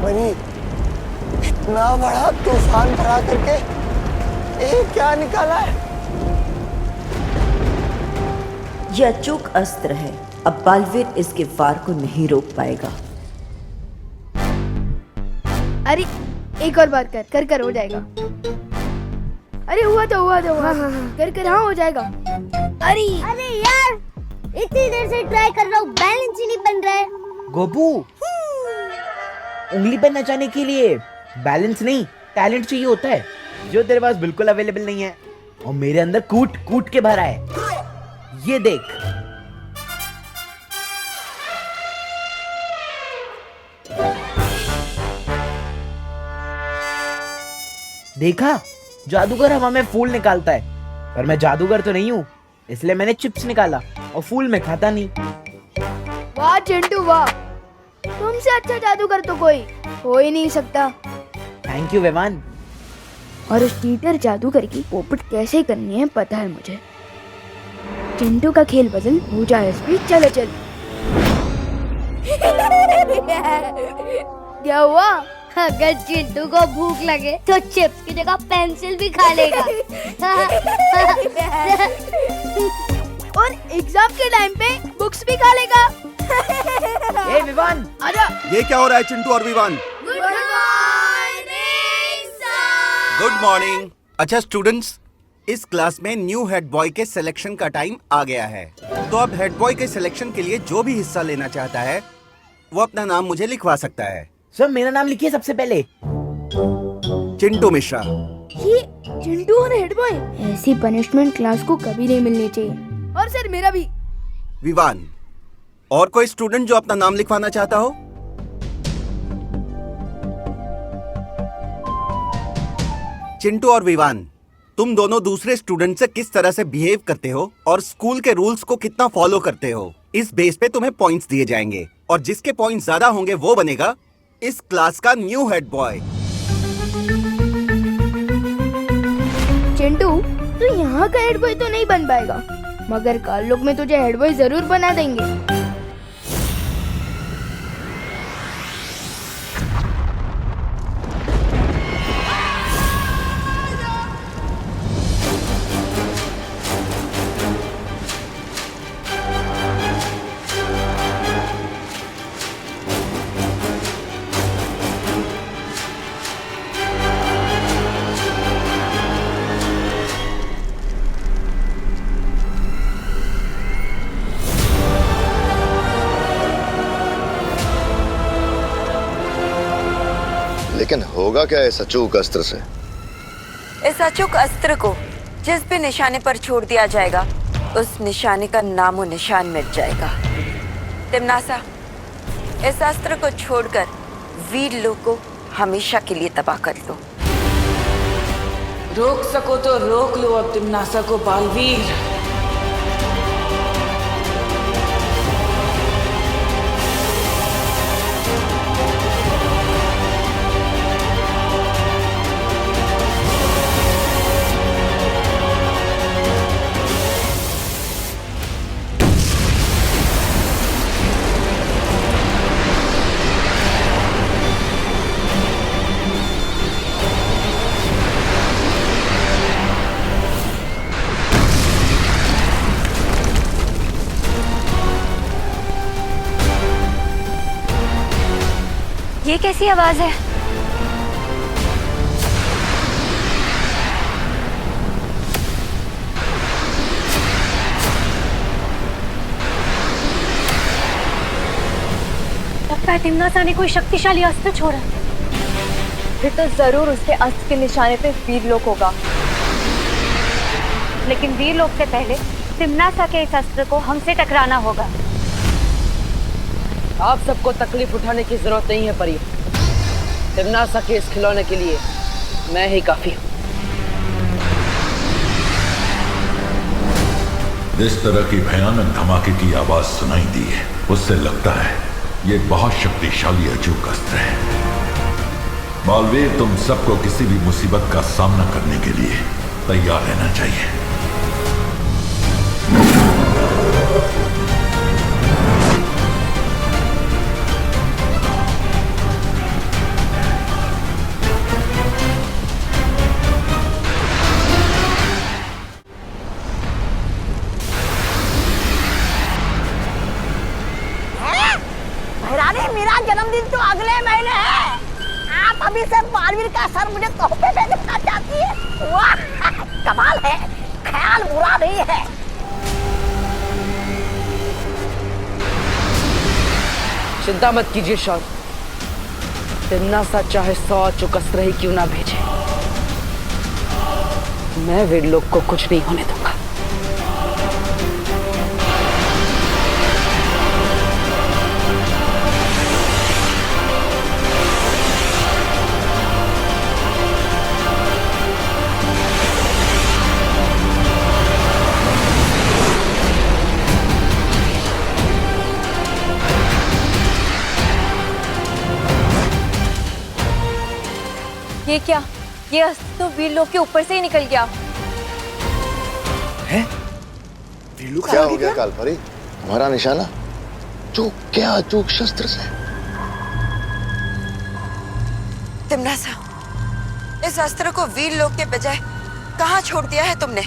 बनी, इतना बड़ा तूफान भरा करके ये क्या निकाला है? यह अचूक अस्त्र है। अब बालवीर इसके वार को नहीं रोक पाएगा। अरे एक और बार कर कर हो जाएगा। अरे हुआ तो हाँ। कर हाँ हो जाएगा। अरे यार, इतनी देर से ट्राई कर रहा हूँ, बैलेंस ही नहीं बन रहा है। गोपू, उंगली पर नचाने के लिए बैलेंस नहीं, टैलेंट चाहिए होता है, जो तेरे पास बिल्कुल अवेलेबल नहीं है। और मेरे अंदर कूट कूट के भरा है। ये देख। देखा, जादूगर हवा में फूल निकालता है, पर मैं जादूगर तो नहीं हूँ, इसलिए मैंने चिप्स निकाला और फूल में खाता नहीं। वाह चिंटू वाह, तुमसे अच्छा जादूगर तो कोई हो ही नहीं सकता। Thank you Vivaan. और उस टीटर जादूगर की पोपट कैसे करनी है पता है मुझे। चिंटू का खेल बदल हो जाए स्पीड। चलो चल। क्या हुआ? अगर चिंटू को भूख लगे तो चिप्स की जगह पेंसिल भी खा लेगा। और एग्जाम के टाइम पे बुक्स भी खा लेगा। ए विवान, आजा। ये क्या हो रहा है चिंटू और Vivaan? Good morning sir. Good morning. अच्छा स्टूडेंट्स, इस क्लास में न्यू हेड बॉय के सिलेक्शन का टाइम आ गया है। तो अब हेड बॉय के सिलेक्शन के लिए जो भी हिस्सा लेना चाहता है वो अपना नाम मुझे लिखवा सकता है। सर मेरा नाम लिखिए सबसे पहले। चिंटू मिश्रा। ये चिंटू और हेड बॉय, ऐसी पनिशमेंट क्लास को कभी नहीं मिलनी चाहिए। और सर मेरा भी। विवान। और कोई स्टूडेंट जो अपना नाम लिखवाना चाहता हो? चिंटू और विवान, तुम दोनों दूसरे स्टूडेंट से किस तरह से बिहेव करते हो और स्कूल के रूल्स को कितना फॉलो करते हो, इस बेस पे तुम्हें पॉइंट्स दिए जाएंगे, और जिसके पॉइंट्स ज्यादा होंगे वो बनेगा इस क्लास का न्यू हेड बॉय। चिंटू, तू यहाँ का हेड बॉय तो नहीं बन पाएगा, मगर कल लोग में तुझे हेड बॉय जरूर बना देंगे। लेकिन होगा क्या इस अचूक अस्त्र से? इस अचूक अस्त्र को जिस भी निशाने पर छोड़ दिया जाएगा, उस निशाने का नामो निशान मिट जाएगा। तिमनासा, इस अस्त्र को छोड़कर वीर लोग को हमेशा के लिए तबाह कर दो। रोक सको तो रोक लो अब तिमनासा को बालवीर। ये कैसी आवाज है? लगता है तिमनासा ने कोई शक्तिशाली अस्त्र छोड़ा। फिर तो जरूर उसके अस्त्र के निशाने पे वीरलोक होगा। लेकिन वीरलोक से पहले तिमनासा के इस अस्त्र को हमसे टकराना होगा। आप सबको तकलीफ उठाने की जरूरत नहीं है परी। तिमनासा के इस खिलौने के लिए मैं ही काफी हूँ। इस तरह की भयानक धमाके की आवाज सुनाई दी है, उससे लगता है ये बहुत शक्तिशाली अचूक अस्त्र है। बालवीर, तुम सबको किसी भी मुसीबत का सामना करने के लिए तैयार रहना चाहिए। अभी से बालवीर का सर मुझे तोहफे में देना चाहती है। वाह, कमाल है, ख्याल बुरा नहीं है। चिंता मत कीजिए शौर्य, तिम्नासा चाहे 100 अचूक अस्त्र ही क्यों ना भेजे, मैं वीरलोक को कुछ नहीं होने दूंगा। ये क्या? ये अस्त्र तो वीरलोक के ऊपर से ही निकल गया। है? क्या हो गया कालपरी? हमारा निशाना चूक क्या चूक शस्त्र से? तिम्नासा, इस अस्त्र को वीरलोक के बजाय कहाँ छोड़ दिया है तुमने?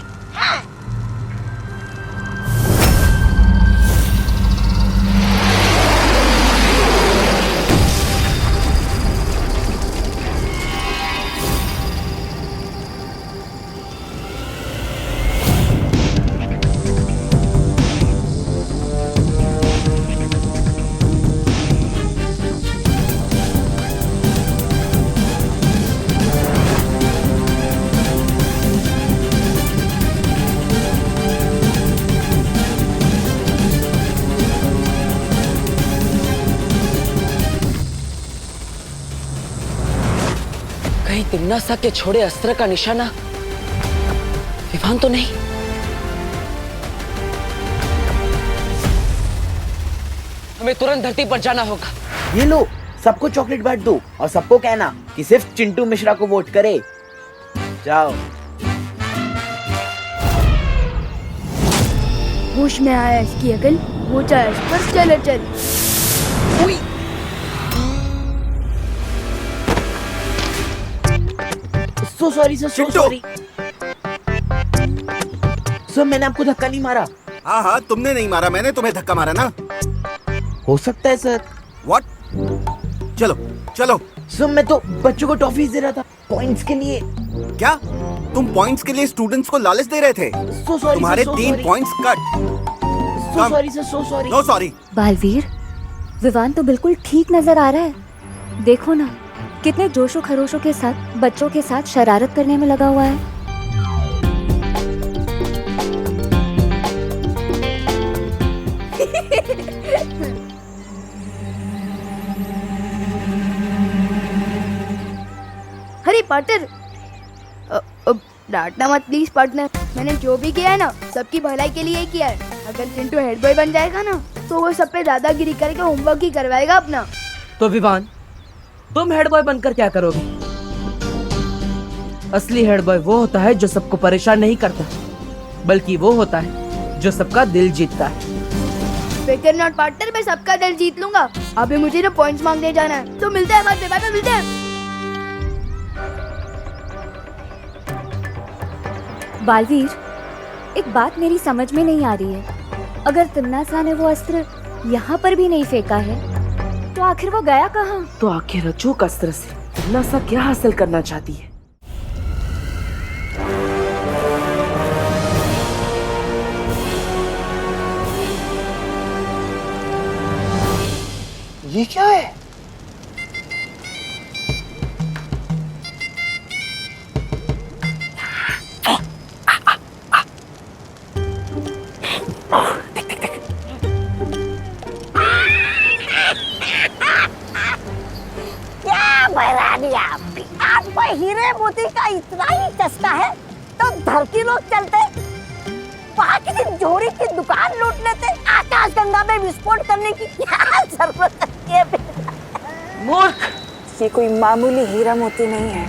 कहीं तिम्नासा के छोड़े अस्त्र का निशाना विवान तो नहीं? हमें तुरंत धरती पर जाना होगा। ये लो, सबको चॉकलेट बांट दो और सबको कहना कि सिर्फ चिंटू मिश्रा को वोट करे। जाओ। होश में आया इसकी अकल, वो चाहे इस पर चले चल। सो sorry sir, so sorry sir, मैंने आपको धक्का नहीं मारा। हाँ हाँ, तुमने नहीं मारा, मैंने तुम्हें धक्का मारा ना। हो सकता है सर। व्हाट? चलो चलो। सर मैं तो बच्चों को टॉफीज दे रहा था पॉइंट्स के लिए। क्या तुम पॉइंट्स के लिए स्टूडेंट्स को लालच दे रहे थे? सो सॉरी, तुम्हारे 3 points cut. So sorry sir, so sorry. No sorry. Balveer, Vivaan तो बिल्कुल ठीक नजर आ रहा है। देखो ना, कितने जोशो खरोशों के साथ बच्चों के साथ शरारत करने में लगा हुआ है। अरे पार्टनर, डांटना मत प्लीज पार्टनर। मैंने जो भी किया है ना, सबकी भलाई के लिए ही किया है। अगर चिंटू हेड बॉय बन जाएगा ना, तो वो सब पे दादागिरी करके होमवर्क ही करवाएगा अपना। तो विवान, तुम हेड बॉय बनकर क्या करोगे? असली हेड बॉय वो होता है जो सबको परेशान नहीं करता, बल्कि वो होता है जो सबका दिल जीतता है। फिकर नॉट पार्टनर, मैं सबका दिल जीत लूंगा। अभी मुझे ना पॉइंट्स मांगने जाना है, तो मिलते हैं बाद में, बाद में मिलते हैं। बालवीर, एक बात मेरी समझ में नहीं आ रही है। अगर तिम्नासा ने वो अस्त्र यहाँ पर भी नहीं फेंका है, तो आखिर वो गया कहाँ? तो आखिर अचूक अस्त्र से तिम्नासा क्या हासिल करना चाहती है? ये क्या है? आपको हीरे मोती का इतना ही चस्का है तो धरती लोग चलते, वहाँ किसी जोड़ी की दुकान लूट लेते, आकाश गंगा में विस्फोट करने की क्या जरूरत है? मूर्ख! ये कोई मामूली हीरा मोती नहीं है,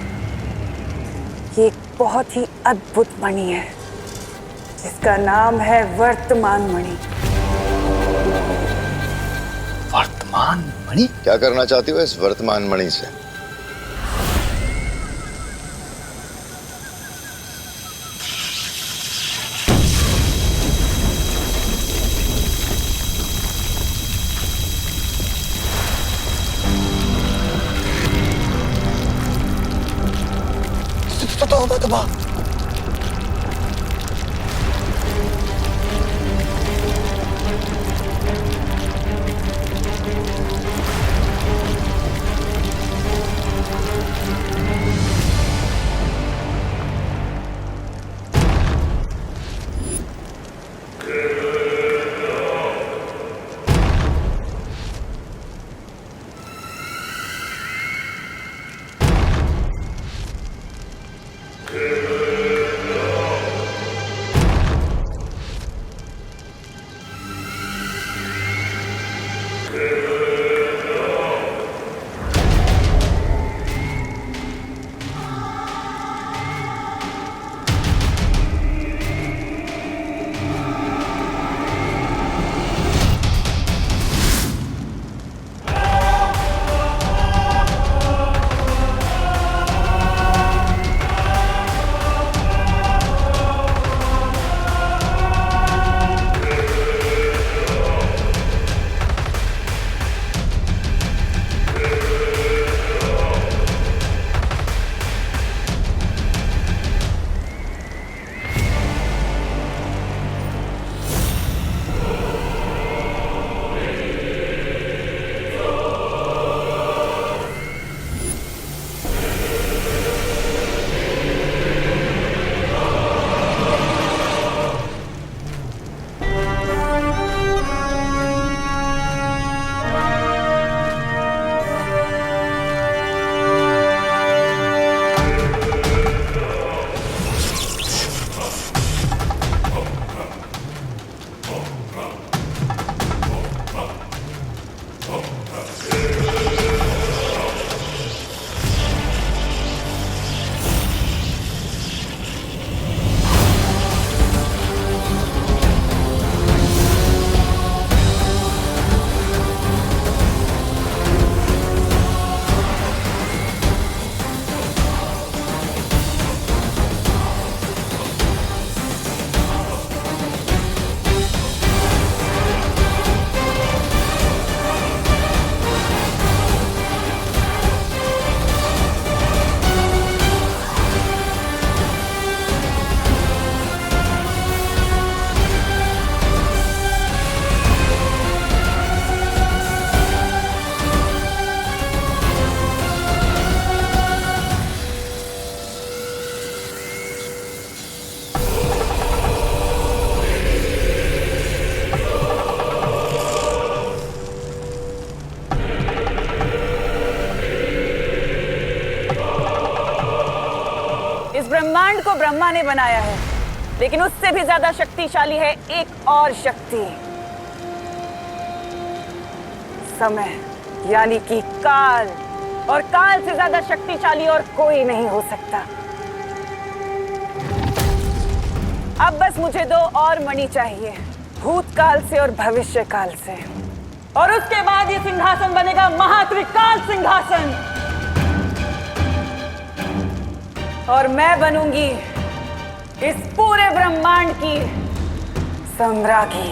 ये एक बहुत ही अद्भुत मणि है, जिसका नाम है वर्तमान मणि। वर्तमान मणि? क्या करना चाहती हो इस वर्तमान मणि से? ब्रह्मांड को ब्रह्मा ने बनाया है, लेकिन उससे भी ज्यादा शक्तिशाली है एक और शक्ति, समय, यानी कि काल। और काल से ज्यादा शक्तिशाली और कोई नहीं हो सकता। अब बस मुझे 2 और मणि चाहिए, भूतकाल से और भविष्य काल से, और उसके बाद ये सिंहासन बनेगा महात्रिकाल सिंहासन, और मैं बनूंगी इस पूरे ब्रह्मांड की सम्राज्ञी।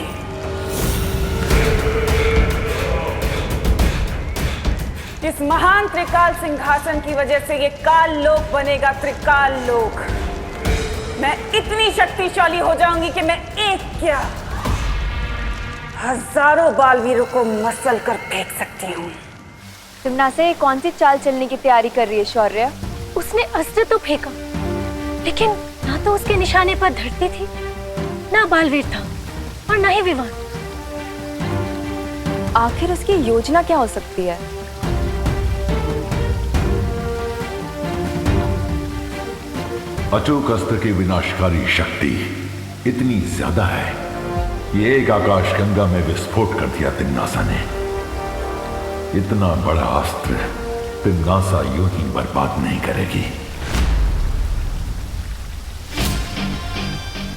इस महान त्रिकाल सिंहासन की वजह से ये काल लोक बनेगा त्रिकाल लोक। मैं इतनी शक्तिशाली हो जाऊंगी कि मैं एक क्या हजारों बालवीरों को मसल कर फेंक सकती हूँ। तिम्नासा ये कौन सी चाल चलने की तैयारी कर रही है शौर्य? उसने अस्त्र तो फेंका, लेकिन ना तो उसके निशाने पर धरती थी, ना बालवीर था, और ना ही विवान। आखिर उसकी योजना क्या हो सकती है? अचूक अस्त्र की विनाशकारी शक्ति इतनी ज्यादा है, ये एक आकाश गंगा में विस्फोट कर दिया तिम्नासा ने। इतना बड़ा अस्त्र तिम्नासा यूं ही बर्बाद नहीं करेगी।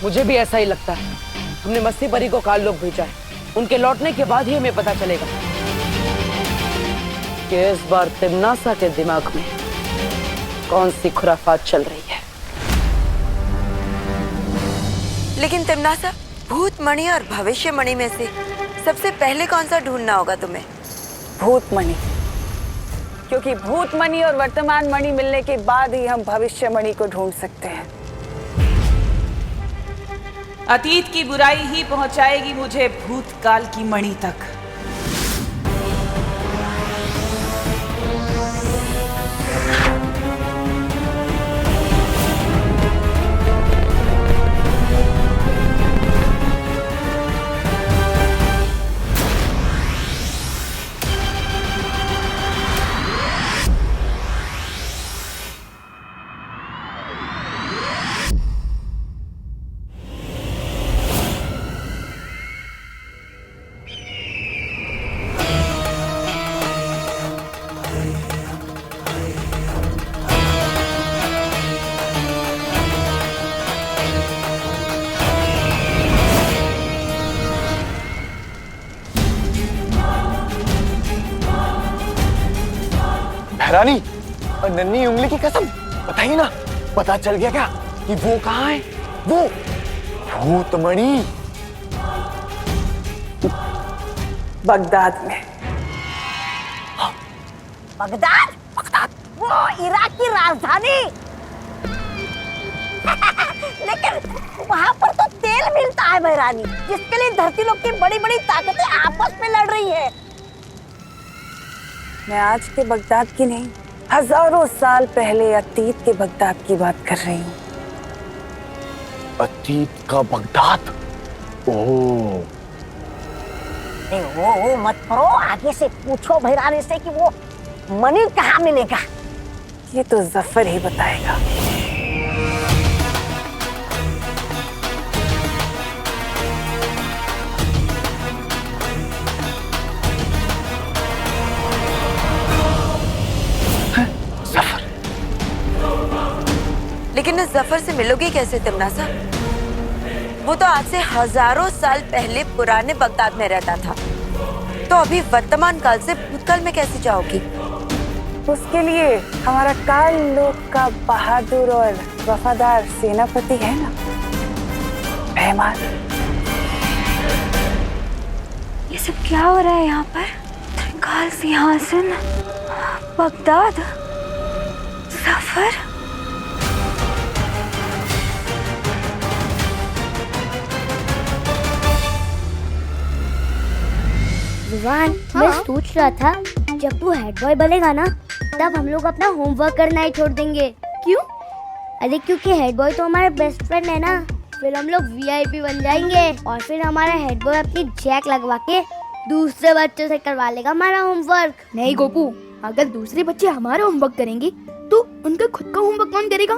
मुझे भी ऐसा ही लगता है। हमने मस्ती परी को काल लोक भेजा है, उनके लौटने के बाद ही हमें पता चलेगा कि इस बार तिम्नासा के दिमाग में कौन सी खुराफात चल रही है। लेकिन तिम्नासा, भूत मणि और भविष्य मणि में से सबसे पहले कौन सा ढूंढना होगा तुम्हें? भूत मणि, क्योंकि भूत मणि और वर्तमान मणि मिलने के बाद ही हम भविष्य मणि को ढूंढ सकते हैं। अतीत की बुराई ही पहुंचाएगी मुझे भूतकाल की मणि तक। रानी और नन्ही उंगली की कसम, बताइए ना, पता चल गया क्या कि वो कहाँ है? वो भूतमणि बगदाद में। बगदाद? बगदाद वो इराक की राजधानी। लेकिन वहाँ पर तो तेल मिलता है महारानी, जिसके लिए धरती लोक की बड़ी बड़ी ताकतें आपस में लड़ रही है। मैं आज के बगदाद की नहीं, हजारों साल पहले अतीत के बगदाद की बात कर रही हूँ। अतीत का बगदाद? ओह, वो मत करो, आगे से पूछो भैरानी से कि वो मणि कहाँ मिलेगा। ये तो जफर ही बताएगा। लेकिन इस जफर से मिलोगे कैसे तिम्नासा? वो तो आज से हजारों साल पहले पुराने बगदाद में रहता था, तो अभी वर्तमान काल से भूतकाल में कैसे जाओगी? उसके लिए हमारा काल लोक का बहादुर और वफादार सेनापति है ना, रहमान। ये सब क्या हो रहा है यहाँ पर? त्रिकाल सिंहासन, बगदाद, जफर। विवान, मैं सोच रहा था जब तू हेड बॉय बनेगा ना, तब हम लोग अपना होमवर्क करना ही छोड़ देंगे। क्यों? अरे क्योंकि हेड बॉय तो हमारा बेस्ट फ्रेंड है ना, फिर हम लोग वीआईपी बन जाएंगे और फिर हमारा हेड बॉय अपनी जैक लगवा के दूसरे बच्चों से करवा लेगा हमारा होमवर्क। नहीं गोपू, अगर दूसरे बच्चे हमारा होमवर्क करेंगे तो उनका खुद का होमवर्क कौन करेगा?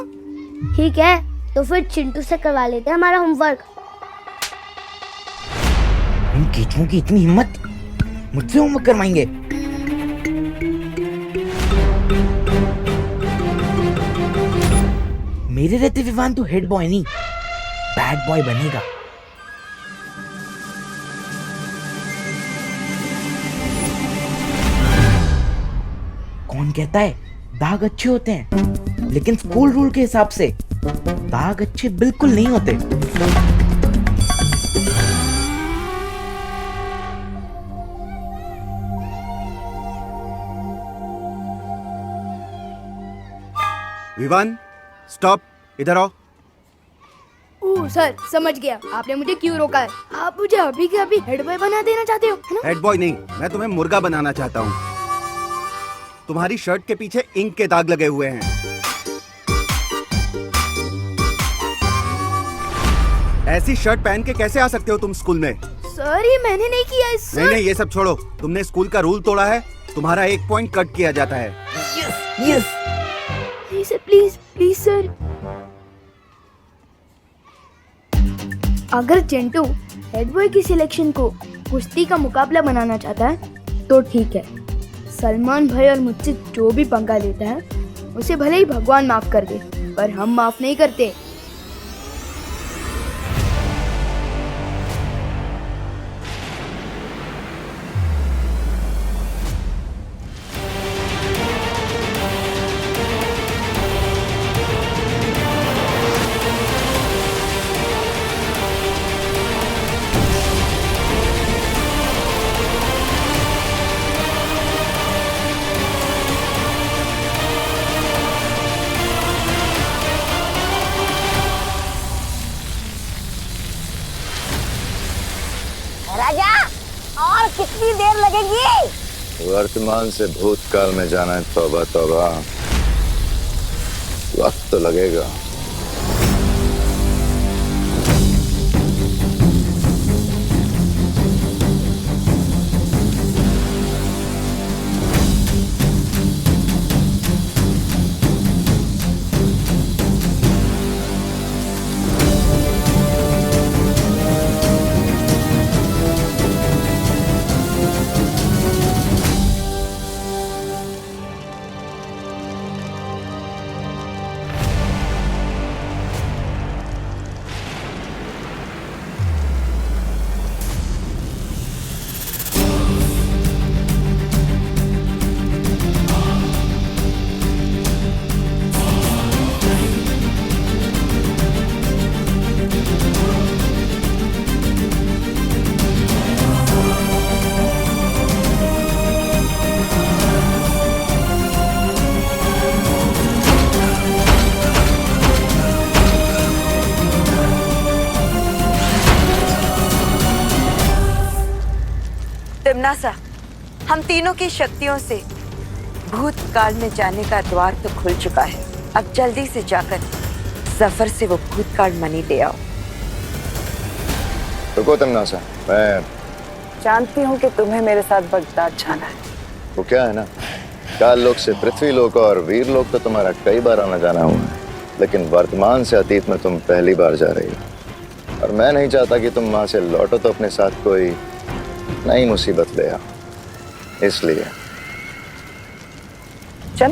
ठीक है, तो फिर चिंटू से करवा लेते हैं हमारा होमवर्क। इन कीचुओं की इतनी हिम्मत, मुझसे होमवर्क करवाएंगे। मेरे रहते विवान तो हेड बॉय नहीं, बैड बॉय बनेगा। कौन कहता है दाग अच्छे होते हैं, लेकिन स्कूल रूल के हिसाब से दाग अच्छे बिल्कुल नहीं होते। विवान, स्टॉप, इधर आओ। ओह सर, समझ गया आपने मुझे क्यों रोका है। आप मुझे अभी के अभी हेड बॉय बना देना चाहते हो, है ना? हेड बॉय नहीं, मैं तुम्हें मुर्गा बनाना चाहता हूँ। तुम्हारी शर्ट के पीछे इंक के दाग लगे हुए हैं। ऐसी शर्ट पहन के कैसे आ सकते हो तुम स्कूल में? सर ये मैंने नहीं किया है सर। नहीं, ये सब छोड़ो। तुमने स्कूल का रूल तोड़ा है, तुम्हारा 1 पॉइंट कट किया जाता है। Yes sir, please please sir. अगर चिंटू हेड बॉय की सिलेक्शन को कुश्ती का मुकाबला बनाना चाहता है तो ठीक है। सलमान भाई और मुझसे जो भी पंगा लेता है उसे भले ही भगवान माफ कर दे, पर हम माफ नहीं करते। राजा, और कितनी देर लगेगी? वर्तमान से भूतकाल में जाना है, तौबा तौबा, वक्त तो लगेगा। तिम्नासा, हम तीनों की शक्तियों से भूतकाल में जाने का द्वार तो खुल चुका है। अब जल्दी से जाकर सफर से वो भूतकाल मनी ले आओ। रुको तिम्नासा, मैं जानती हूँ कि तुम्हें मेरे साथ बगदाद जाना है। वो क्या है ना, काल लोक से पृथ्वी लोक और वीर लोक तो तुम्हारा कई बार आना जाना हुआ है, लेकिन वर्तमान से अतीत में तुम पहली बार जा रही हो, और मैं नहीं चाहता कि तुम वहां से लौटो तो अपने साथ कोई नई मुसीबत ले आओ, इसलिए चल।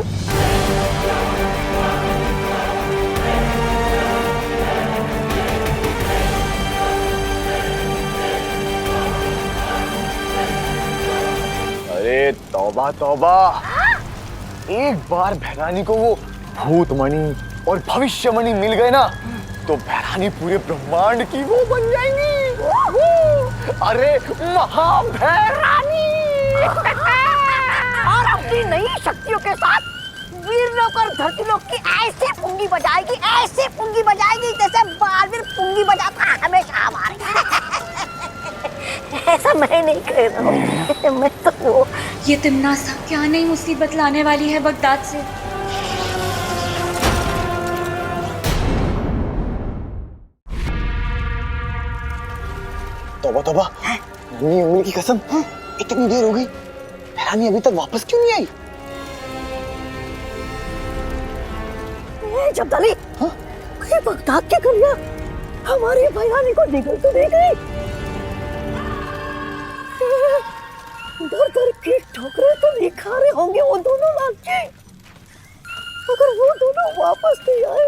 अरे तौबा तौबा, एक बार भैरानी को वो भूतमणि और भविष्यमणि मिल गए ना, तो भैरानी पूरे ब्रह्मांड की वो बन जाएंगी। अरे महाभैरानी। और अपनी नई शक्तियों के साथ वीर लोक और धरती लोक की ऐसे पुंगी बजाएगी जैसे बालवीर पुंगी बजाता हमेशा हमारे। ऐसा मैं नहीं कह रहा हूँ, मैं तो वो। ये तिम्नासा क्या नई मुसीबत लाने वाली है बगदाद से। तौबा तौबा, नन्ही उंगली की कसम, इतनी देर हो गई, भैरानी अभी तक वापस क्यों नहीं आई? जब्दाली, ये बगदाद की कन्या हमारी भैरानी को निकल तो नहीं गई? दर दर की ठोकरें तो नहीं खा रहे होंगे वो दोनों लड़के। अगर वो दोनों वापस नहीं आए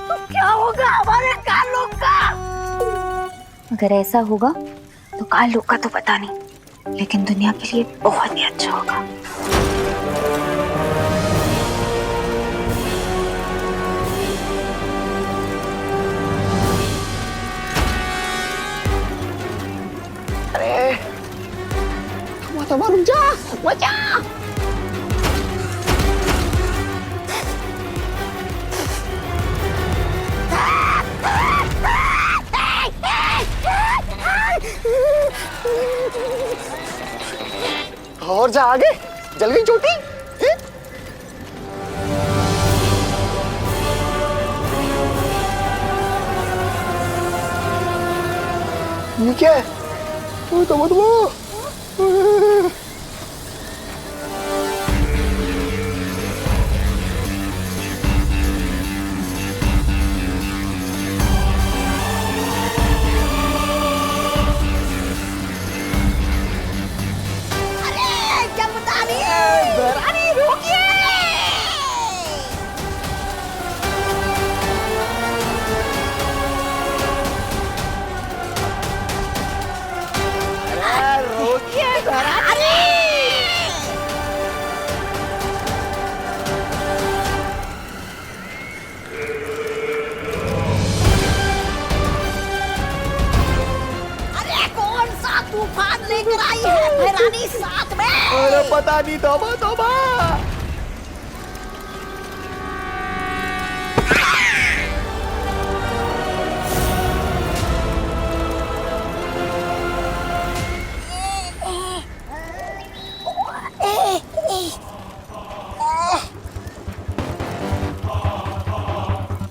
तो क्या होगा हमारे कालों का? अगर ऐसा होगा तो काल लोग का तो पता नहीं, लेकिन दुनिया के लिए बहुत ही अच्छा होगा। अरे रुक जा, बचा। और जा आगे, जल गई चोटी। ये क्या है? तो लेकर आई है भैरानी साथ में? अरे पता नहीं, तौबा तौबा।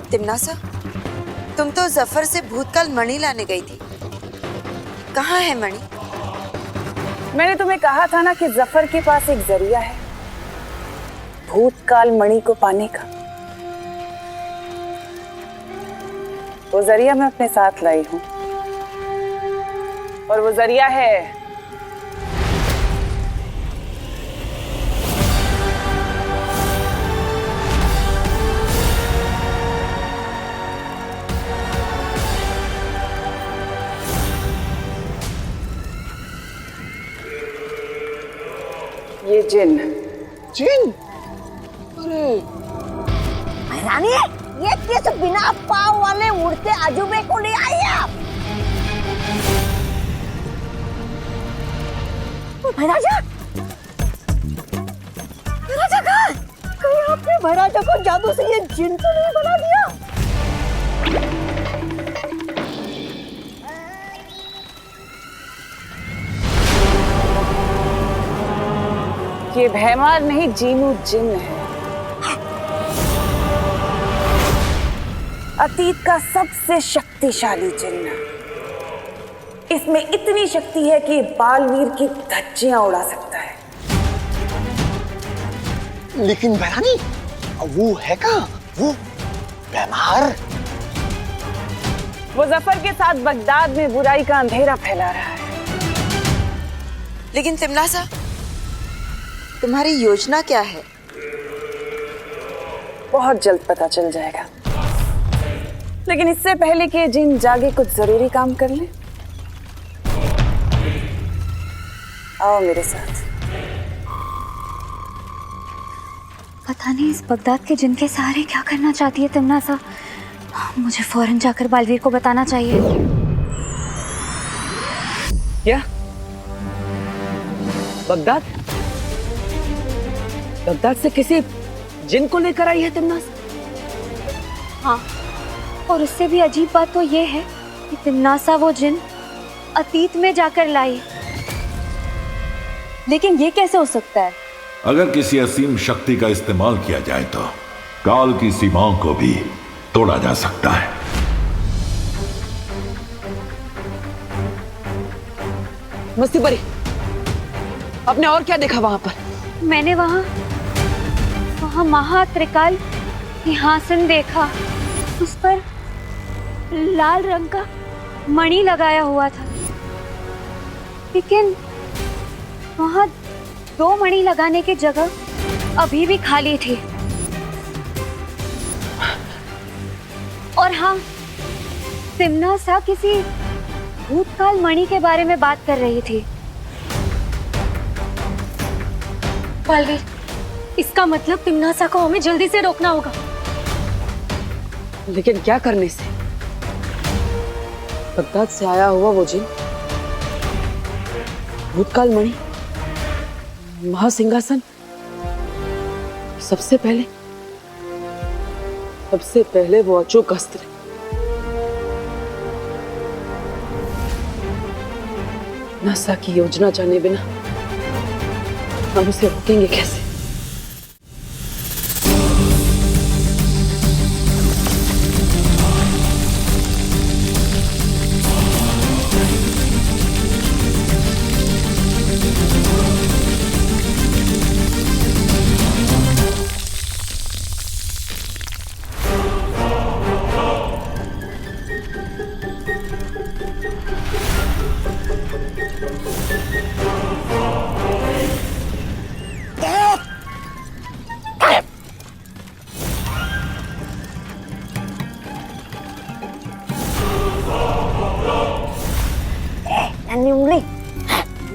तिमनासा, तुम तो जफर से भूतकाल मणि लाने गई थी, कहाँ है मणि? मैंने तुम्हें कहा था ना कि जफर के पास एक जरिया है भूतकाल मणि को पाने का। वो जरिया मैं अपने साथ लाई हूं, और वो जरिया है ये जिन। जिन? अरे भैरानी, ये किस बिना पाँव वाले उड़ते अजूबे को ले आई आप? भैराजा, भैराजा कहाँ? कहीं आपने भैराजा को जादू से ये जिन तो नहीं बना दिया? ये भैमार नहीं, जीनू जिन है। अतीत का सबसे शक्तिशाली जिन्न। इसमें इतनी शक्ति है कि बालवीर की धज्जियां उड़ा सकता है। लेकिन भैरानी, वो है कहाँ? वो भैमार? वो जफर के साथ बगदाद में बुराई का अंधेरा फैला रहा है। लेकिन तिमनासा, तुम्हारी योजना क्या है? बहुत जल्द पता चल जाएगा, लेकिन इससे पहले कि जिन जागे कुछ जरूरी काम कर ले। आओ मेरे साथ। पता नहीं इस बगदाद के जिन के सहारे क्या करना चाहती है तिमनासा। मुझे फौरन जाकर बालवीर को बताना चाहिए। क्या? बगदाद? बगदाद से किसी जिन को लेकर आई है तिमनासा? हाँ, और उससे भी अजीब बात तो ये है कि तिमनासा वो जिन अतीत में जाकर लाई। लेकिन ये कैसे हो सकता है? अगर किसी असीम शक्ति का इस्तेमाल किया जाए तो काल की सीमाओं को भी तोड़ा जा सकता है। मस्ती परी, आपने और क्या देखा वहां पर? मैंने वहां महात्रिकाल सिंहासन देखा। उस पर लाल रंग का मणि लगाया हुआ था, लेकिन वहां 2 मणि लगाने की जगह अभी भी खाली थी। और हाँ, तिम्नासा किसी भूतकाल मणि के बारे में बात कर रही थी। बालवीर, इसका मतलब तिम्नासा को हमें जल्दी से रोकना होगा। लेकिन क्या करने से? बगदाद से आया हुआ वो जिन, भूतकाल मणि, महासिंहासन, सबसे पहले वो अचूक अस्त्र। नासा की योजना जाने बिना हम उसे रोकेंगे कैसे?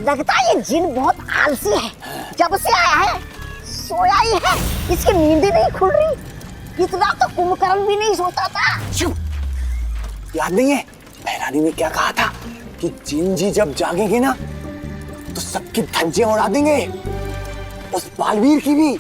लगता है ये जिन बहुत आलसी है। जब से आया है सोया ही है, इसकी नींद ही नहीं खुल रही। इतना तो कुंभकर्ण भी नहीं सोता था। चुप, याद नहीं है भैरानी ने क्या कहा था कि जिन जी जब जागेंगे ना तो सबकी धज्जियां उड़ा देंगे, उस बालवीर की भी।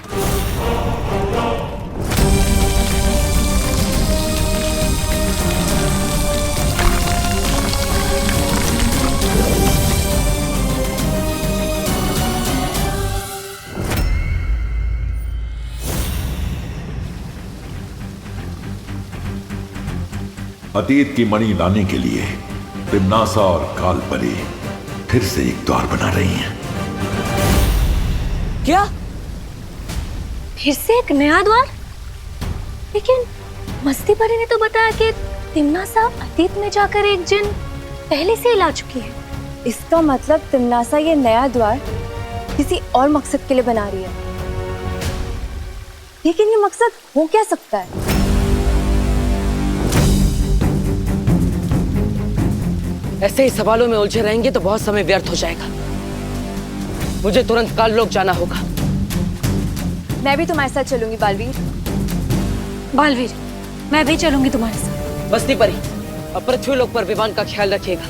अतीत की मणि लाने के लिए तिम्नासा और कालपरी फिर से एक द्वार बना रही हैं। क्या? फिर से एक नया द्वार? लेकिन मस्ती परी ने तो बताया कि तिम्नासा अतीत में जाकर एक जिन पहले से ही ला चुकी है। इसका मतलब तिम्नासा ये नया द्वार किसी और मकसद के लिए बना रही है। लेकिन ये मकसद हो क्या सकता है? ऐसे ही सवालों में उलझे रहेंगे तो बहुत समय व्यर्थ हो जाएगा। मुझे तुरंत काल लोक जाना होगा। मैं भी तुम्हारे साथ चलूंगी बालवीर। बालवीर, मैं भी चलूंगी तुम्हारे साथ। बस्ती परी, अब पृथ्वी लोक पर विमान का ख्याल रखिएगा।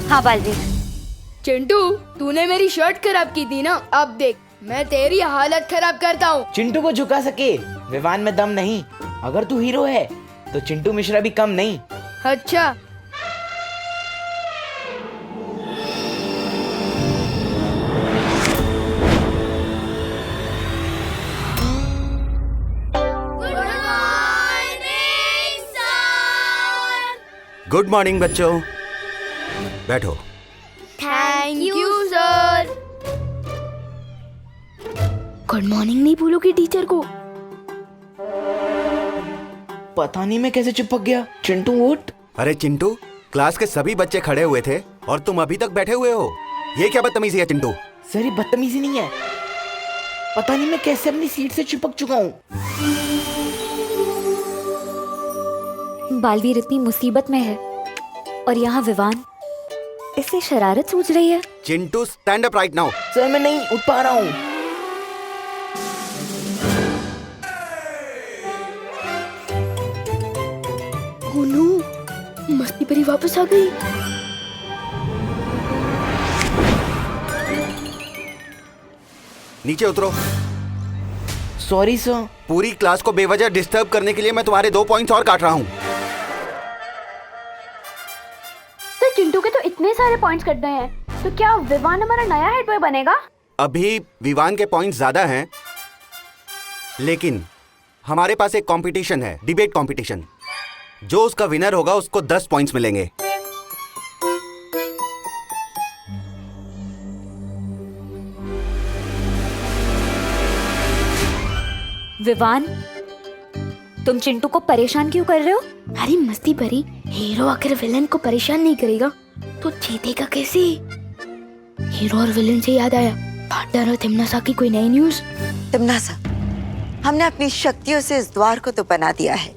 हाँ बालवीर। चिंटू, तूने मेरी शर्ट खराब की थी ना, अब देख मैं तेरी हालत खराब करता हूँ। चिंटू को झुका सके विमान में दम नहीं। अगर तू हीरो है तो चिंटू मिश्रा भी कम नहीं। अच्छा, गुड मॉर्निंग बच्चों, बैठो। Thank you sir. Good morning नहीं बोलोगे टीचर को? पता नहीं मैं कैसे चिपक गया। चिंटू उठ। अरे चिंटू, क्लास के सभी बच्चे खड़े हुए थे और तुम अभी तक बैठे हुए हो। ये क्या बदतमीजी है चिंटू? सर ये बदतमीजी नहीं है, पता नहीं मैं कैसे अपनी सीट से चिपक चुका हूँ। बालवीर इतनी मुसीबत में है और यहाँ विवान इससे शरारत सूझ रही है। Chintu stand up right now. Sir मैं नहीं उठ पा रहा हूँ। ओह नो, मस्ती परी वापस आ गई। नीचे उतरो। Sorry sir. पूरी क्लास को बेवजह डिस्टर्ब करने के लिए मैं तुम्हारे 2 पॉइंट्स और काट रहा हूँ। तो चिंटू के तो इतने सारे पॉइंट्स कट गए हैं, तो क्या विवान हमारा नया हेड बॉय बनेगा? अभी विवान के पॉइंट्स ज्यादा हैं, लेकिन हमारे पास एक कंपटीशन है, डिबेट कंपटीशन। जो उसका विनर होगा उसको 10 पॉइंट्स मिलेंगे। विवान, तुम चिंटू को परेशान क्यों कर रहे हो? अरे मस्ती भरी, हीरो आकर विलन को परेशान नहीं करेगा तो जीतेगा कैसे? हीरो और विलन से याद आया, पार्टनर और तिमनासा की कोई नई न्यूज? तिमनासा, हमने अपनी शक्तियों से इस द्वार को तो बना दिया है,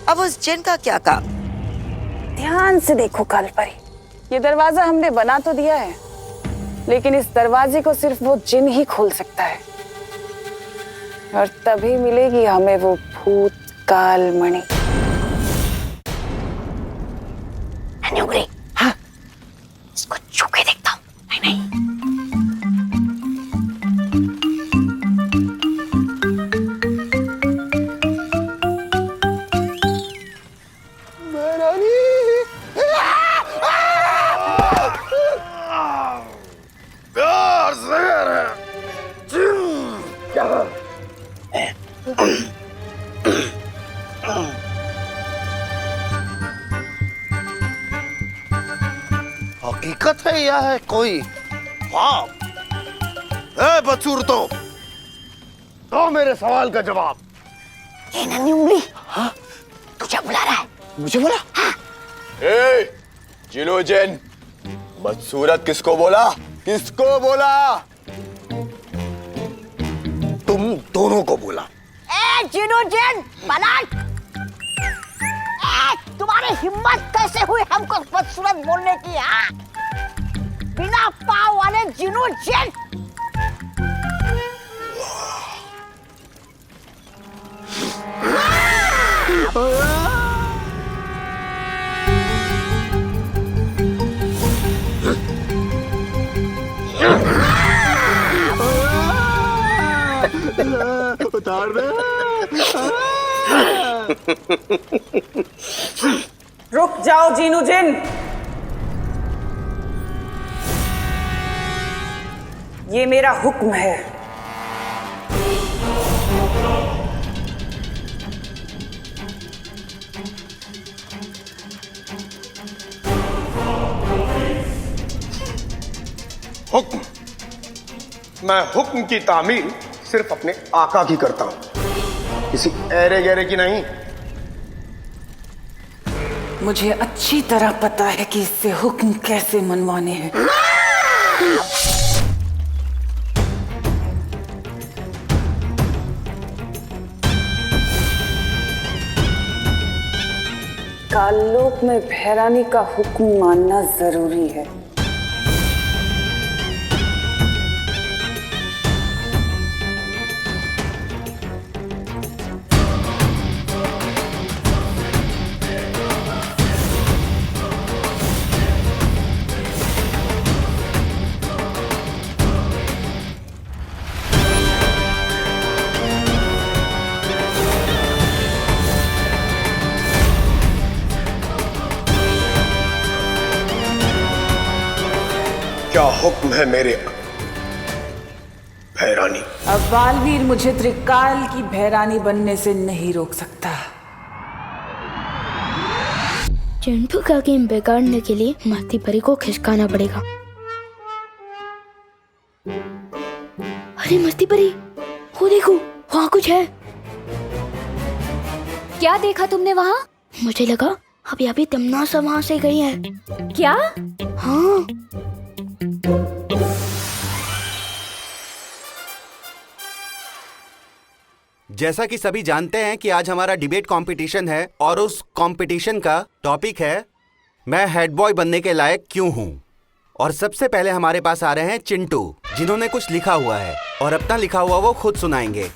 अब उस जिन का क्या काम? ध्यान से देखो कालपरी, ये दरवाजा हमने बना तो दिया है, लेकिन इस दरवाजे को सिर्फ वो जिन ही खोल सकता है, और तभी मिलेगी हमें वो भूत काल मणि। हाँ, इसको छू के देखता हूँ। नहीं हकीकत है या है कोई ख्वाब? बदसूरतो, दो मेरे सवाल का जवाब। ये नन्ही उंगली, हाँ? तुझे बुला रहा है। मुझे बोला? हाँ। ए, जिनो जिन, बदसूरत किसको बोला? किसको बोला? तुम दोनों को बोला। ए जिनो जिन, पलट! तुम्हारी हिम्मत कैसे हुई हमको बदसूरत बोलने की? हाँ? बिना पाँव वाले जिनो जिन! उतार दे। रुक जाओ जीनू जिन, ये मेरा हुक्म है। हुक्म? मैं हुक्म की तामील सिर्फ अपने आका की करता हूं, किसी ऐरे गहरे की नहीं। मुझे अच्छी तरह पता है कि इससे हुक्म कैसे मनवाने हैं। काललोक में भैरानी का हुक्म मानना जरूरी है। क्या हुक्म है मेरे भैरानी? अब बालवीर मुझे त्रिकाल की भैरानी बनने से नहीं रोक सकता। चिंटू का गेम बिगाड़ने के लिए मस्ती परी को खिसकाना पड़ेगा। अरे मस्ती परी, वो देखो, वहाँ कुछ है। क्या देखा तुमने वहाँ? मुझे लगा अभी अभी तिमनासा वहाँ से गई है। क्या? हाँ। जैसा कि सभी जानते हैं कि आज हमारा डिबेट कंपटीशन है और उस कंपटीशन का टॉपिक है मैं हेड बॉय बनने के लायक क्यों हूं। और सबसे पहले हमारे पास आ रहे हैं चिंटू, जिन्होंने कुछ लिखा हुआ है और अपना लिखा हुआ वो खुद सुनाएंगे।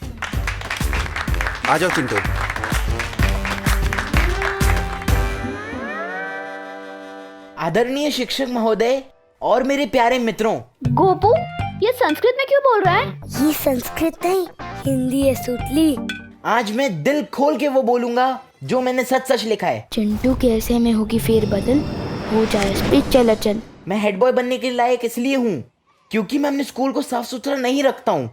आ जाओ चिंटू। आदरणीय शिक्षक महोदय और मेरे प्यारे मित्रों। गोपू, ये संस्कृत में क्यों बोल रहा है? ये संस्कृत नहीं, हिंदी है सुतली। आज मैं दिल खोल के वो बोलूंगा जो मैंने सच सच लिखा है। चिंटू के ऐसे में होगी फेरबदल, हो जाए स्पीच चल। मैं हेड बॉय बनने के लायक इसलिए हूँ क्योंकि मैं अपने स्कूल को साफ सुथरा नहीं रखता हूँ।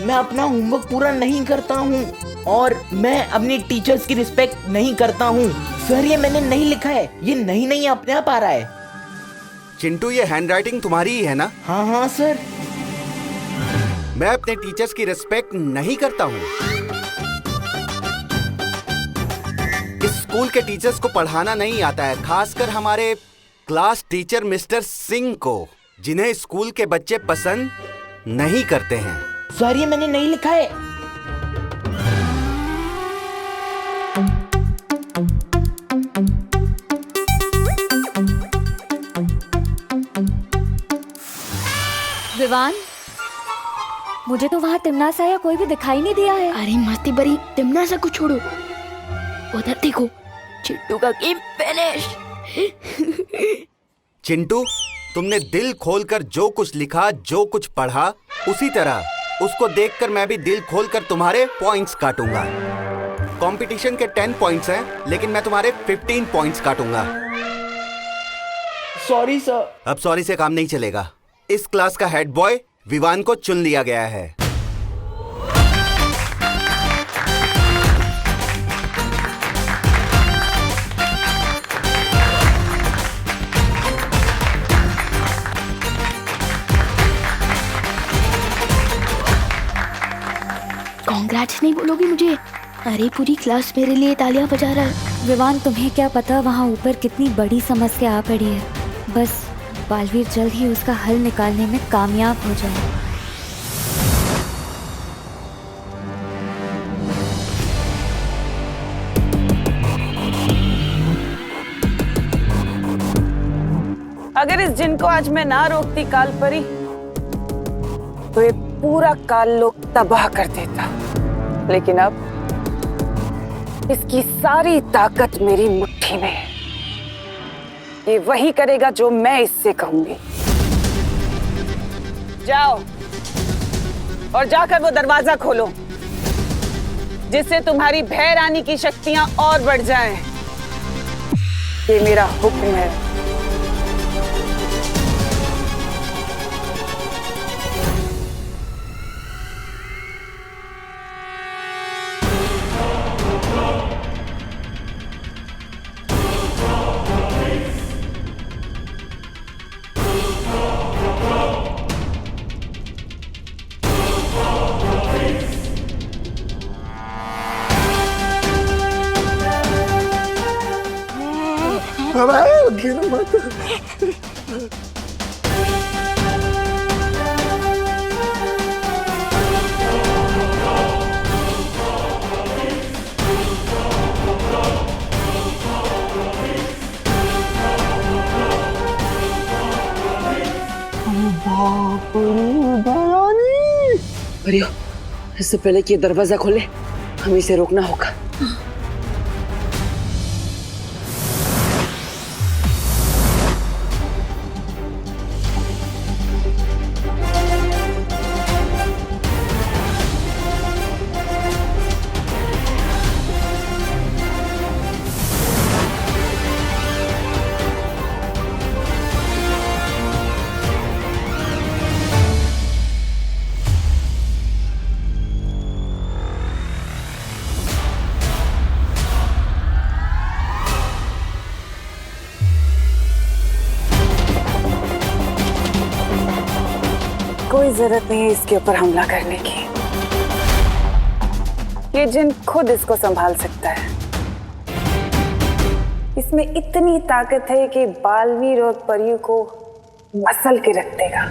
मैं अपना होमवर्क पूरा नहीं करता हूँ और मैं अपनी टीचर्स की रिस्पेक्ट नहीं करता हूँ। सर ये मैंने नहीं लिखा है, ये नहीं अपने आप आ रहा है। चिंटू, ये हैंडराइटिंग तुम्हारी ही है ना? हाँ हाँ सर। मैं अपने टीचर्स की रिस्पेक्ट नहीं करता हूँ। इस स्कूल के टीचर्स को पढ़ाना नहीं आता है, खासकर हमारे क्लास टीचर मिस्टर सिंह को, जिन्हें स्कूल के बच्चे पसंद नहीं करते हैं। सॉरी, मैंने नहीं लिखा है। विवान, मुझे तो वहाँ तिमनासा या कोई भी दिखाई नहीं दिया है। अरे मस्ती बड़ी, तिमनासा को छोड़ो, उधर देखो, चिट्टू का गेम फिनिश। चिंटू, तुमने दिल खोलकर जो कुछ लिखा, जो कुछ पढ़ा, उसी तरह उसको देखकर मैं भी दिल खोलकर तुम्हारे पॉइंट्स काटूंगा। कंपटीशन के 10 पॉइंट्स हैं, लेकिन मैं तुम्हारे 15 पॉइंट्स काटूंगा। Sorry sir. अब सॉरी से काम नहीं चलेगा। इस क्लास का हेड बॉय विवान को चुन लिया गया है। कांग्रेट्स नहीं बोलोगी मुझे? अरे पूरी क्लास मेरे लिए तालियां बजा रहा है। विवान, तुम्हें क्या पता वहाँ ऊपर कितनी बड़ी समस्या आ पड़ी है। बस बालवीर जल्द ही उसका हल निकालने में कामयाब हो जाए। अगर इस जिन को आज मैं ना रोकती काल परी, तो ये पूरा काल लोक तबाह कर देता। लेकिन अब इसकी सारी ताकत मेरी मुट्ठी में है। ये वही करेगा जो मैं इससे कहूंगी। जाओ और जाकर वो दरवाजा खोलो, जिससे तुम्हारी भय रानी की शक्तियां और बढ़ जाएं। ये मेरा हुक्म है। गिर मत। परियो, इससे पहले कि ये दरवाजा खोले, हमें इसे रोकना होगा। कोई जरूरत नहीं है इसके ऊपर हमला करने की। ये जिन खुद इसको संभाल सकता है। इसमें इतनी ताकत है कि बालवीर और परियों को मसल के रख देगा।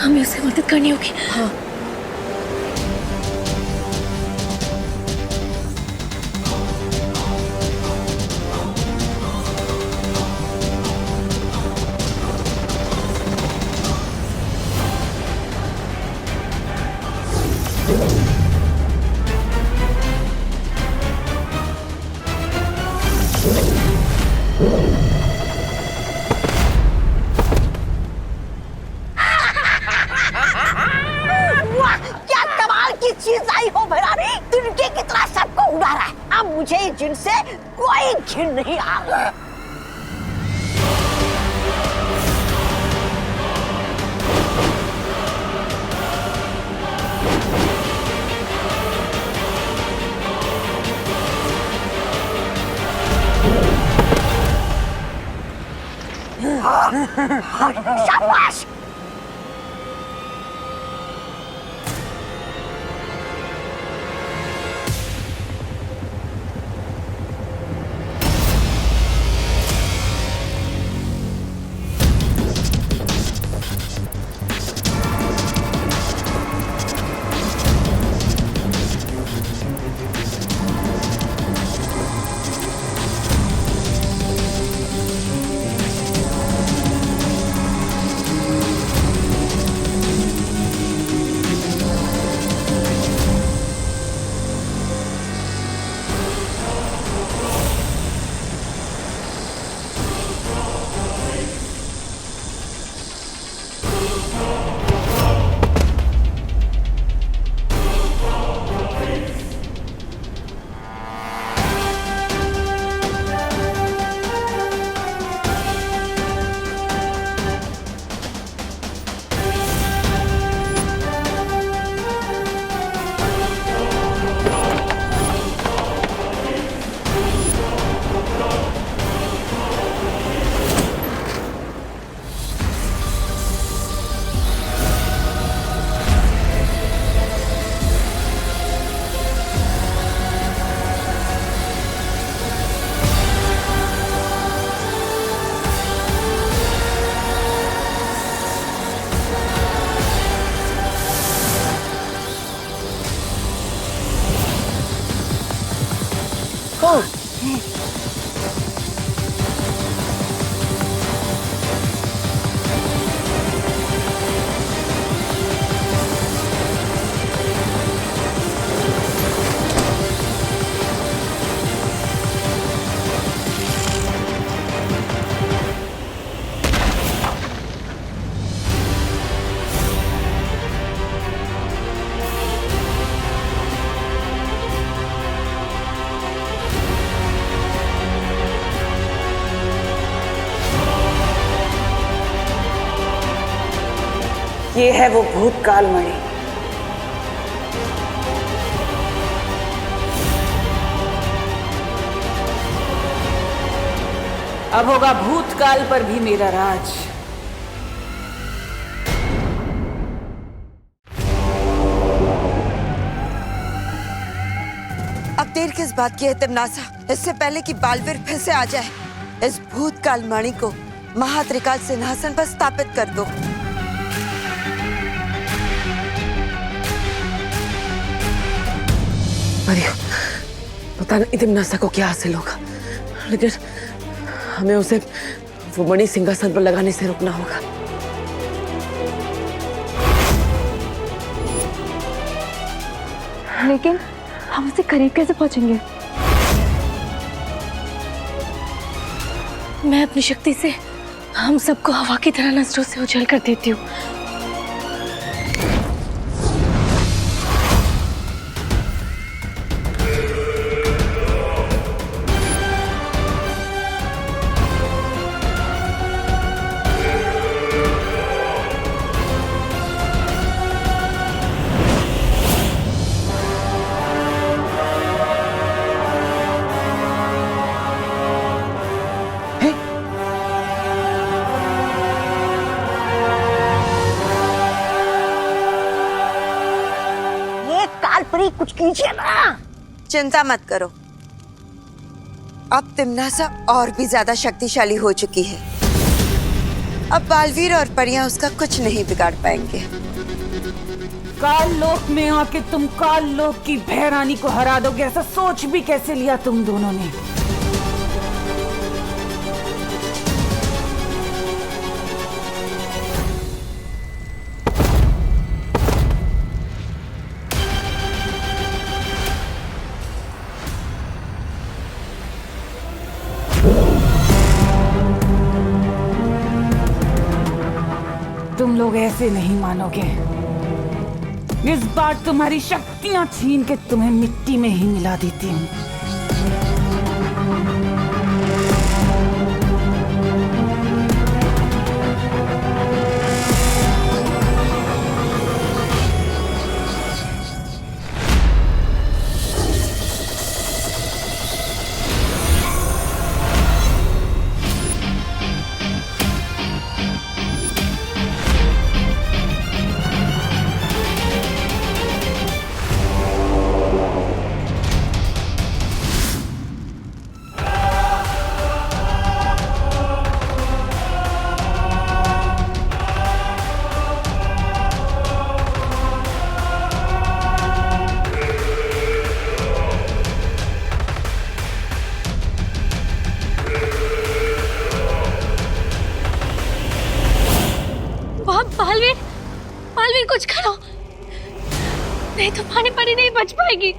हमें उसे मदद करनी होगी। हाँ। क्या कमाल की चीज आई हो भैरानी, तिनके की तरह सबको उड़ा रहा है। अब मुझे जिनसे कोई घिन नहीं आ रहा है। शाबाश। ये है वो भूतकाल मणि। अब होगा भूतकाल पर भी मेरा राज। अब देर किस बात की है तिमनासा? इससे पहले कि बालवीर फिर से आ जाए, इस भूतकाल मणि को महात्रिकाल सिंहासन पर स्थापित कर दो। पता नहीं तिमनासा को क्या हासिल होगा, लेकिन हमें उसे वो मणि सिंहासन पर लगाने से रोकना होगा। लेकिन हम उससे करीब कैसे पहुंचेंगे? मैं अपनी शक्ति से हम सबको हवा की तरह नजरों से उछल कर देती हूँ। कुछ कीजिए ना। चिंता मत करो, अब तिमनासा और भी ज्यादा शक्तिशाली हो चुकी है। अब बालवीर और परियां उसका कुछ नहीं बिगाड़ पाएंगे। काल लोक में आके तुम काल लोक की भैरानी को हरा दोगे, ऐसा सोच भी कैसे लिया तुम दोनों ने? तुम लोग ऐसे नहीं मानोगे। इस बार तुम्हारी शक्तियां छीन के तुम्हें मिट्टी में ही मिला देती हूँ। बालवीर, बालवीर कुछ करो, नहीं तो पानी परी नहीं बच पाएगी।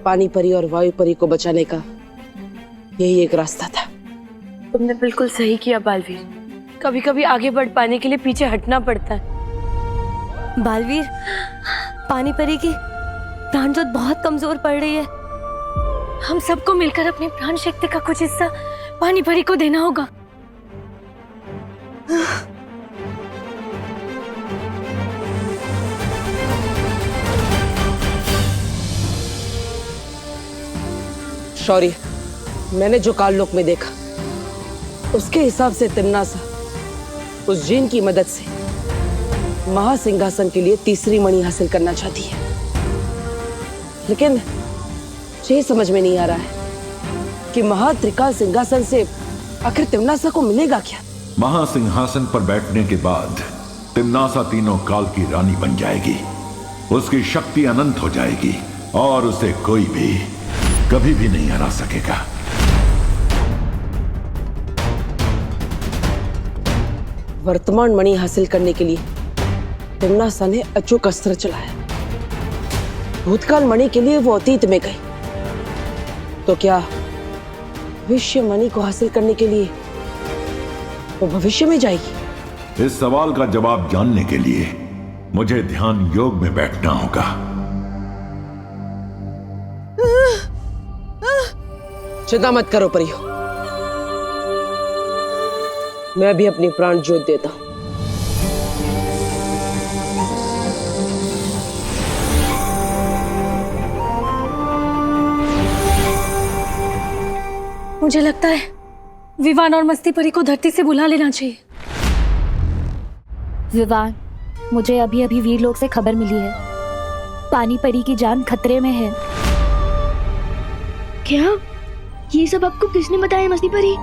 पानी परी और वायु परी को बचाने का यही एक रास्ता था। तुमने बिल्कुल सही किया बालवीर। कभी कभी आगे बढ़ पाने के लिए पीछे हटना पड़ता है। बालवीर, पानी परी की प्राण ज्योत बहुत कमजोर पड़ रही है। हम सबको मिलकर अपनी प्राण शक्ति का कुछ हिस्सा पानी परी को देना होगा। शौर्य, मैंने जो काल लोक में देखा उसके हिसाब से तिम्नासा उस जिन की मदद से महासिंहासन के लिए तीसरी मणि हासिल करना चाहती है, लेकिन ये समझ में नहीं आ रहा है कि महात्रिकाल सिंहासन से आखिर तिम्नासा को मिलेगा क्या। महासिंहासन पर बैठने के बाद तिम्नासा तीनों काल की रानी बन जाएगी। उसकी शक्ति अनंत हो जाएगी और उसे कोई भी कभी भी नहीं हरा सकेगा। वर्तमान मणि हासिल करने के लिए तिम्नासा ने अचूक अस्त्र चलाया। भूतकाल मणि के लिए वो अतीत में गई, तो क्या भविष्य मणि को हासिल करने के लिए वो भविष्य में जाएगी? इस सवाल का जवाब जानने के लिए मुझे ध्यान योग में बैठना होगा। चिंता मत करो परियो, मैं भी अपनी प्राण ज्योत देता हूं। मुझे लगता है विवान और मस्ती परी को धरती से बुला लेना चाहिए। विवान, मुझे अभी अभी वीर लोग से खबर मिली है, पानी परी की जान खतरे में है। क्या? ये सब आपको किसने बताया मस्ती परी?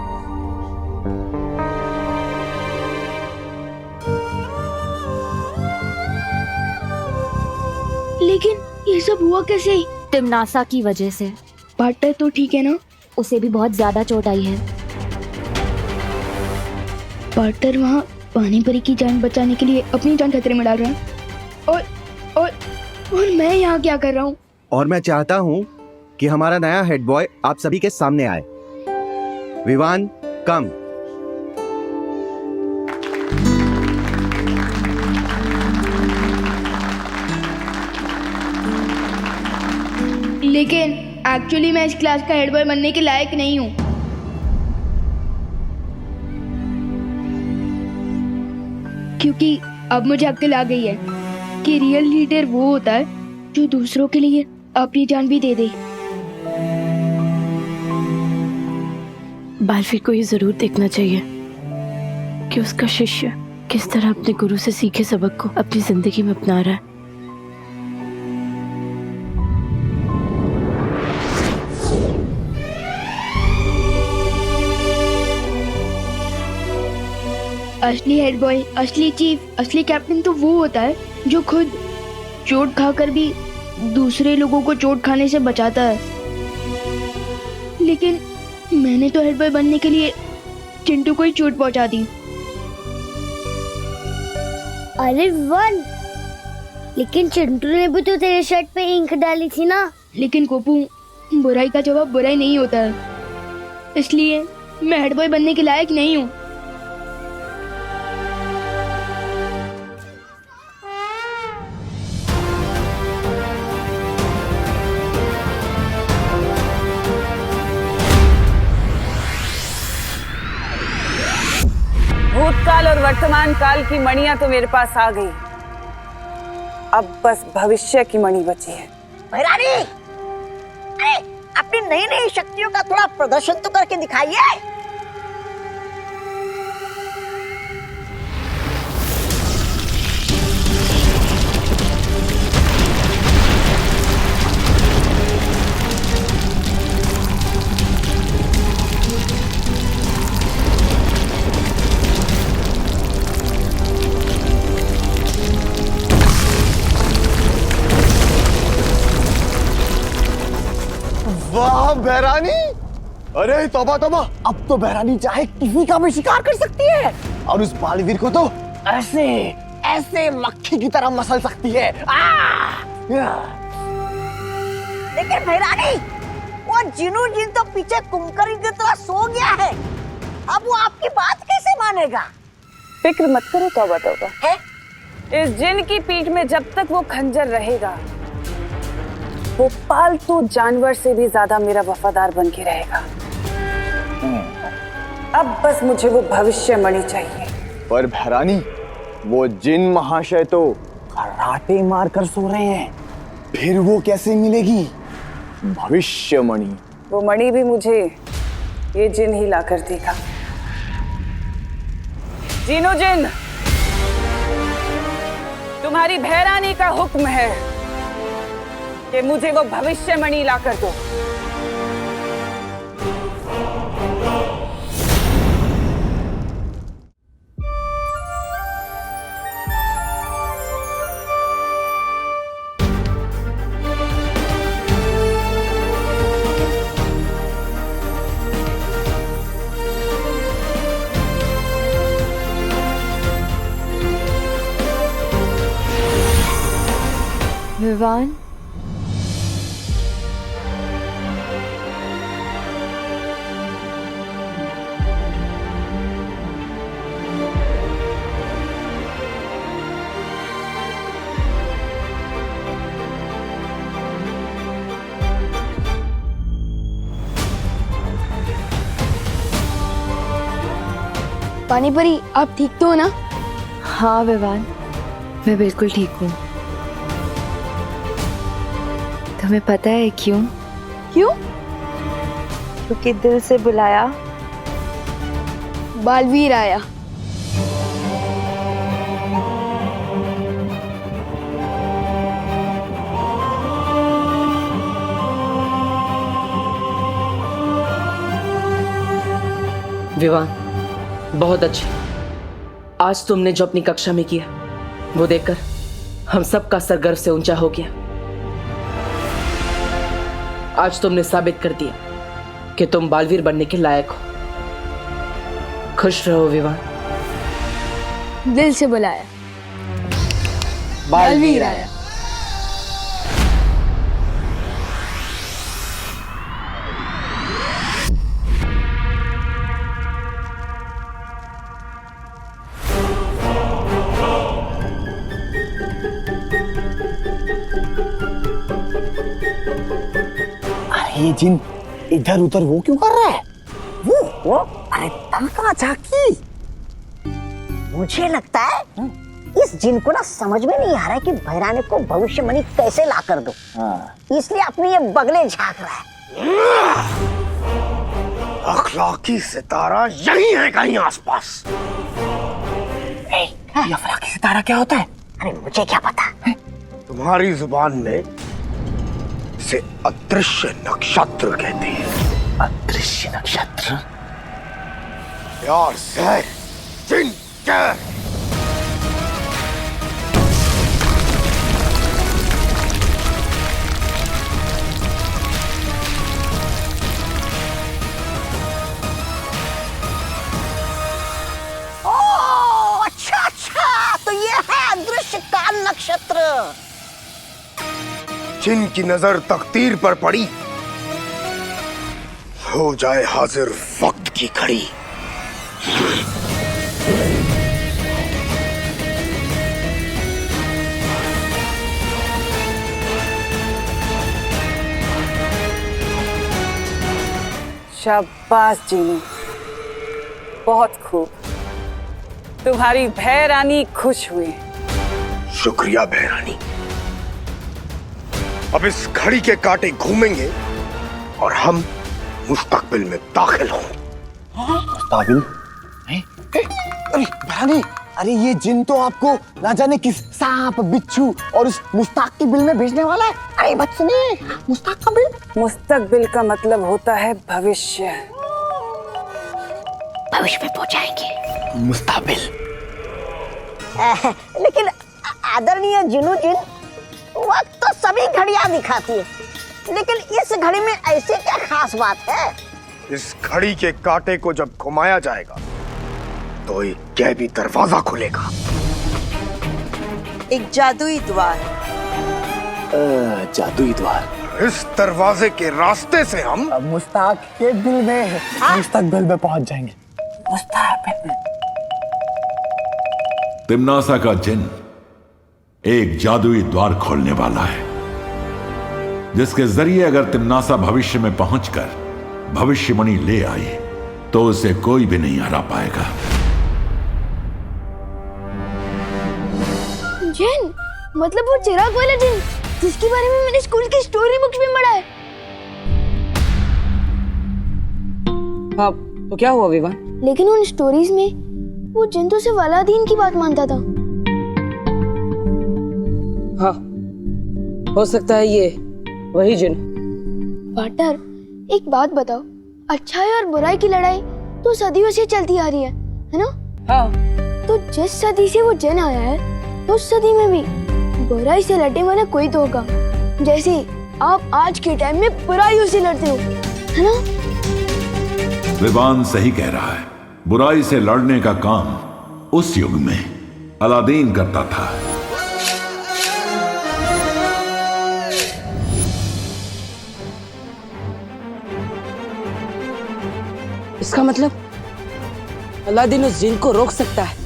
लेकिन ये सब हुआ कैसे? तिमनासा की वजह से। पार्टनर तो ठीक है ना? उसे भी बहुत ज्यादा चोट आई है। पार्टनर वहाँ पानी परी की जान बचाने के लिए अपनी जान खतरे में डाल रहा है और मैं यहाँ क्या कर रहा हूँ? और मैं चाहता हूँ कि हमारा नया हेड बॉय आप सभी के सामने आए। विवान, कम। लेकिन एक्चुअली मैं इस क्लास का हेड बॉय बनने के लायक नहीं हूँ। क्योंकि अब मुझे अक्ल आ गई है कि रियल लीडर वो होता है जो दूसरों के लिए अपनी जान भी दे दे। बालवीर को ये जरूर देखना चाहिए कि उसका शिष्य किस तरह अपने गुरु से सीखे सबक को अपनी जिंदगी में अपना रहा है। असली हेड बॉय, असली चीफ, असली कैप्टन तो वो होता है जो खुद चोट खाकर भी दूसरे लोगों को चोट खाने से बचाता है। लेकिन मैंने तो हेड बॉय बनने के लिए चिंटू को ही चोट पहुंचा दी। अरे वन, लेकिन चिंटू ने भी तो तेरे शर्ट पे इंक डाली थी ना। लेकिन कोपू, बुराई का जवाब बुराई नहीं होता है, इसलिए मैं हेड बॉय बनने के लायक नहीं हूँ। भूतकाल और वर्तमान काल की मणियां तो मेरे पास आ गई, अब बस भविष्य की मणि बची है। भैरानी, अरे अपनी नई नई शक्तियों का थोड़ा प्रदर्शन तो करके दिखाइए। वाह बहरानी, अरे तौबा तौबा, अब तो बहरानी चाहे किसी का भी शिकार कर सकती है और उस बालवीर को तो ऐसे ऐसे मक्खी की तरह मसल सकती है। लेकिन भैरानी, वो जिनू जिन तो पीछे कुमकरी की तरह सो गया है, अब वो आपकी बात कैसे मानेगा? फिक्र मत करो तौबा तौबा, इस जिन की पीठ में जब तक वो खंजर रहेगा, वो पालतू जानवर से भी ज्यादा मेरा वफादार बन के रहेगा। अब बस मुझे वो भविष्य मणि चाहिए। पर बहरानी, वो जिन महाशय तो कराटे मार कर सो रहे हैं, फिर वो कैसे मिलेगी भविष्य मणि? वो मणि भी मुझे ये जिन ही ला कर देगा। जिनो जिन, तुम्हारी भैरानी का हुक्म है कि मुझे वो भविष्य मणि ला कर दो। विवान, पानी परी, आप ठीक तो हो ना? हाँ विवान, मैं बिल्कुल ठीक हूँ। तुम्हें पता है क्यों? क्यों? क्योंकि दिल से बुलाया बालवीर आया। विवान, बहुत अच्छे। आज तुमने जो अपनी कक्षा में किया वो देखकर हम सब का सर गर्व से ऊंचा हो गया। आज तुमने साबित कर दिया कि तुम बालवीर बनने के लायक हो। खुश रहो विवान। दिल से बुलाया बालवीर आया। ये जिन इधर उधर वो क्यों कर रहा है? वो अरे तनका झाकी। मुझे लगता है इस जिन को ना समझ में नहीं आ रहा है कि भैरानी को भविष्यवाणी कैसे ला कर दो। इसलिए अपनी ये बगले झांक रहा है। अखलाकी सितारा यही है कहीं आसपास। ये अखलाकी सितारा क्या होता है? अरे मुझे क्या पता। तुम्हारी जुबान में इसे अदृश्य नक्षत्र कहते हैं। अदृश्य नक्षत्र? यार जहर, जिन जहर। ओह अच्छा अच्छा, तो ये है अदृश्य काल नक्षत्र। जिनकी नजर तकदीर पर पड़ी, हो जाए हाजिर वक्त की घड़ी। शाबाश जीनू, बहुत खूब। तुम्हारी भैरानी खुश हुई। शुक्रिया भैरानी। अब इस घड़ी के कांटे घूमेंगे और हम मुस्तकबिल में दाखिल होंगे। मुस्तकबिल? अरे भैरानी, अरे ये जिन तो आपको ना जाने किस सांप, बिच्छू और उस मुस्तकबिल में भेजने वाला है। अरे बात सुनिए, मुस्तकबिल। मुस्तकबिल का मतलब होता है भविष्य। भविष्य में पहुंचाएंगे। मुस्तकबिल। लेकिन आदरणीय जिनू जिन, वक्त तो सभी घड़ियां दिखाती है, लेकिन इस घड़ी में ऐसी क्या खास बात है? इस घड़ी के कांटे को जब घुमाया जाएगा तो एक गैबी दरवाजा खुलेगा। एक जादुई द्वार। जादुई द्वार। इस दरवाजे के रास्ते से हम मुस्तकबिल में पहुंच जाएंगे। मुस्तकबिल में। तिम्नासा का जिन एक जादुई द्वार खोलने वाला है, जिसके जरिए अगर तिम्नासा भविष्य में पहुंचकर भविष्यवाणी ले आए तो उसे कोई भी नहीं हरा पाएगा। जिन, मतलब वो चिराग वाला जिन जिसके बारे में मैंने स्कूल की स्टोरी बुक्स में पढ़ा है। हाँ, तो क्या हुआ विवान? लेकिन उन स्टोरीज में वो जिन तो सिर्फ अलादीन की बात मानता था। हाँ, हो सकता है ये वही जिन। पार्टनर, एक बात बताओ, अच्छाई और बुराई की लड़ाई तो सदियों से चलती आ रही है ना? हाँ। तो जिस सदी से वो जिन आया है, उस सदी में भी बुराई से लड़ने वाला कोई तो होगा, जैसे आप आज के टाइम में बुराइयों से लड़ते हो, है ना? विवान सही कह रहा है। बुराई से लड़ने का काम उस युग में अलादीन करता था। इसका मतलब अलादीन उस जिन को रोक सकता है।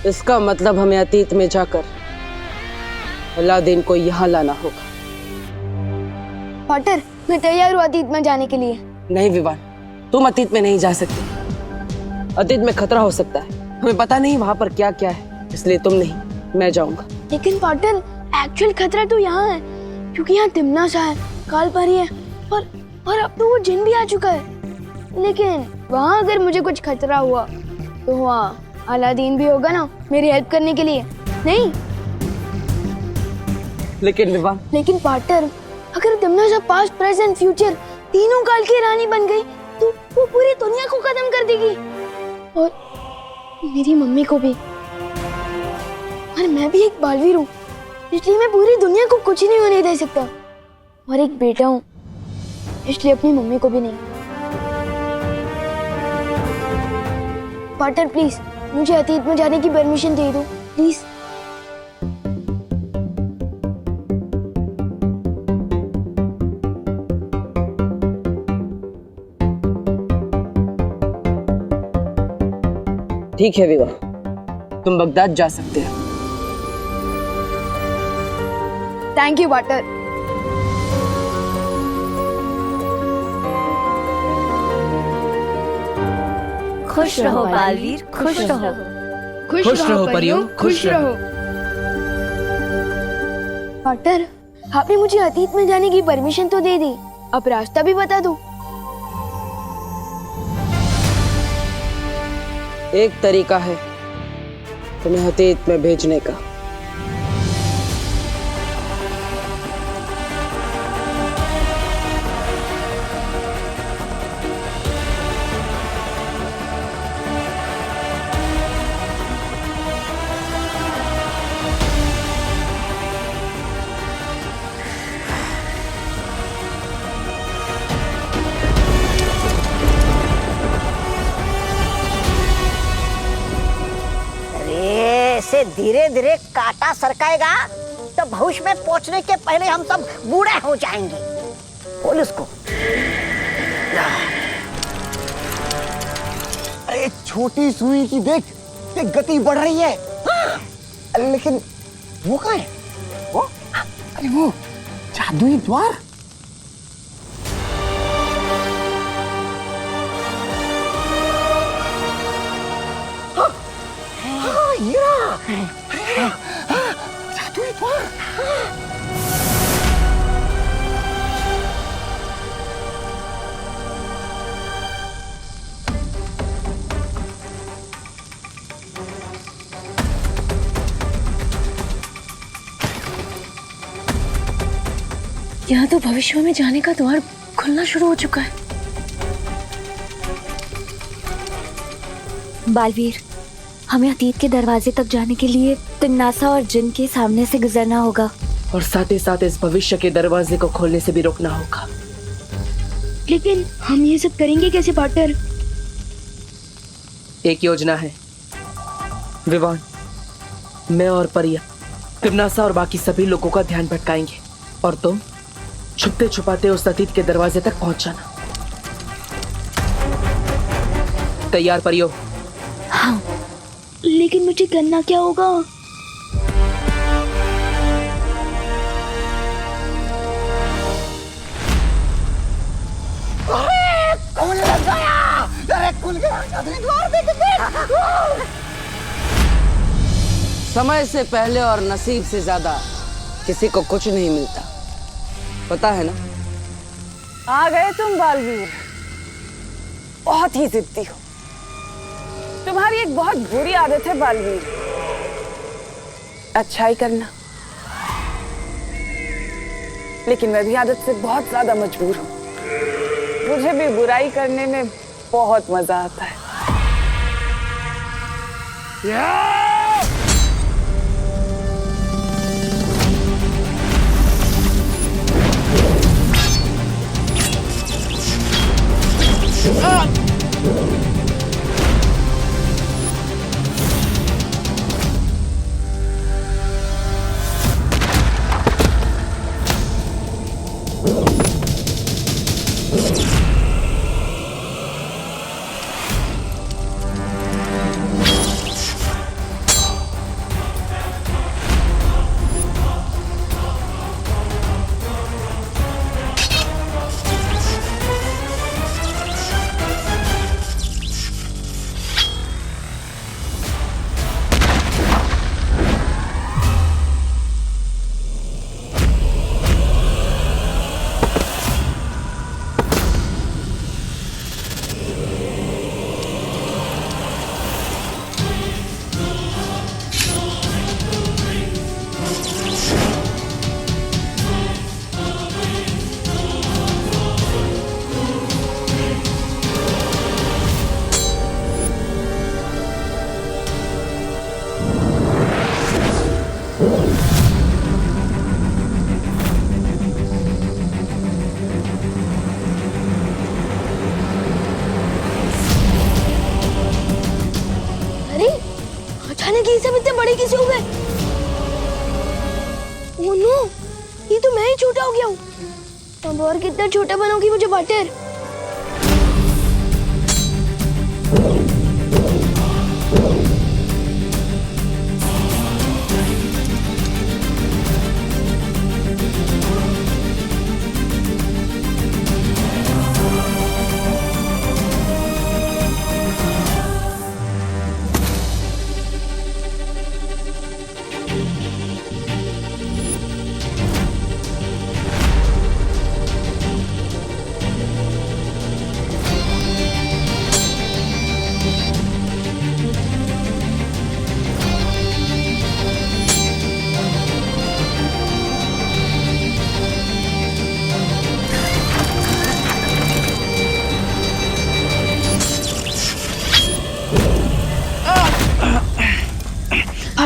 इसका मतलब हमें अतीत में जाकर अलादीन को यहां लाना होगा। पार्टनर, मैं तैयार हूँ अतीत में जाने के लिए। नहीं विवान, तुम अतीत में नहीं जा सकते। अतीत में खतरा हो सकता है, हमें पता नहीं वहां पर क्या क्या है, इसलिए तुम नहीं, मैं जाऊंगा। लेकिन पार्टनर, एक्चुअल खतरा तो यहाँ है, क्योंकि यहाँ तिमनासा है, काल परी है और अब तो वो जिन भी आ चुका है। लेकिन वहाँ अगर मुझे कुछ खतरा हुआ तो वहाँ अलादीन भी होगा ना मेरी हेल्प करने के लिए, नहीं? लेकिन विवान, लेकिन पार्टनर, अगर तिमनासा पास्ट प्रेजेंट फ्यूचर तीनों काल की रानी बन गई तो वो पूरी दुनिया को खत्म कर देगी और मेरी मम्मी को भी। और मैं भी एक बालवीर हूँ, इसलिए मैं पूरी दुनिया को कुछ नहीं होने दे सकता। और एक बेटा हूँ, इसलिए अपनी मम्मी को भी नहीं। पार्टनर प्लीज मुझे अतीत में जाने की परमिशन दे दो प्लीज। ठीक है विवाह, तुम बगदाद जा सकते हो। Thank you partner. खुश रहो बालवीर, खुश रहो। खुश रहो परियों, खुश रहो। पार्टनर, आपने मुझे अतीत में जाने की परमिशन तो दे दी, अब रास्ता भी बता दो। एक तरीका है तुम्हें अतीत में भेजने का। से धीरे धीरे कांटा सरकाएगा तो भविष्य में पहुंचने के पहले हम सब बूढ़े हो जाएंगे। बोल उसको। अरे छोटी सुई की देख, गति बढ़ रही है। लेकिन वो कहाँ है? वो? अरे वो जादुई द्वार। जादुई द्वार। यहाँ तो भविष्य में जाने का द्वार खुलना शुरू हो चुका है। बालवीर, हमें अतीत के दरवाजे तक जाने के लिए तिमनासा और जिन के सामने से गुजरना होगा, और साथ ही साथ इस भविष्य के दरवाजे को खोलने से भी रोकना होगा। लेकिन हम ये सब करेंगे कैसे पार्टनर? एक योजना है विवान। मैं और परिया तिमनासा और बाकी सभी लोगों का ध्यान भटकाएंगे और तुम छुपते छुपाते उस अतीत के दरवाजे तक पहुंच जाना। तैयार परियो? हाँ, लेकिन मुझे करना क्या होगा? खुल गया! अरे खुल गया! जादुई द्वार देख। समय से पहले और नसीब से ज्यादा किसी को कुछ नहीं मिलता, पता है ना? आ गए तुम बालवीर। बहुत ही जिद्दी हो। तुम्हारी एक बहुत बुरी आदत है बालवीर, अच्छाई करना। लेकिन मैं भी आदत से बहुत ज्यादा मजबूर हूँ। मुझे भी बुराई करने में बहुत मजा आता है। बड़े कैसे हो गए? ओह नो, ये तो मैं ही छोटा हो गया हूँ। अब और कितना छोटा बनाओगी मुझे बटर?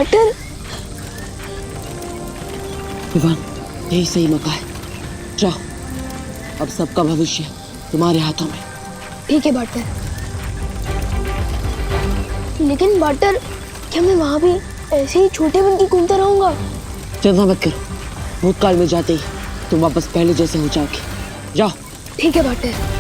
बटर, विवान, यही सही मौका है। जाओ, अब सबका भविष्य तुम्हारे हाथों में। ठीक है बटर। लेकिन बटर, क्या मैं वहाँ भी ऐसे ही छोटे बन के घूमता रहूंगा? चिंता मत करो, भूतकाल में जाते ही तुम वापस पहले जैसे हो जाओगे। जाओ। ठीक है बटर।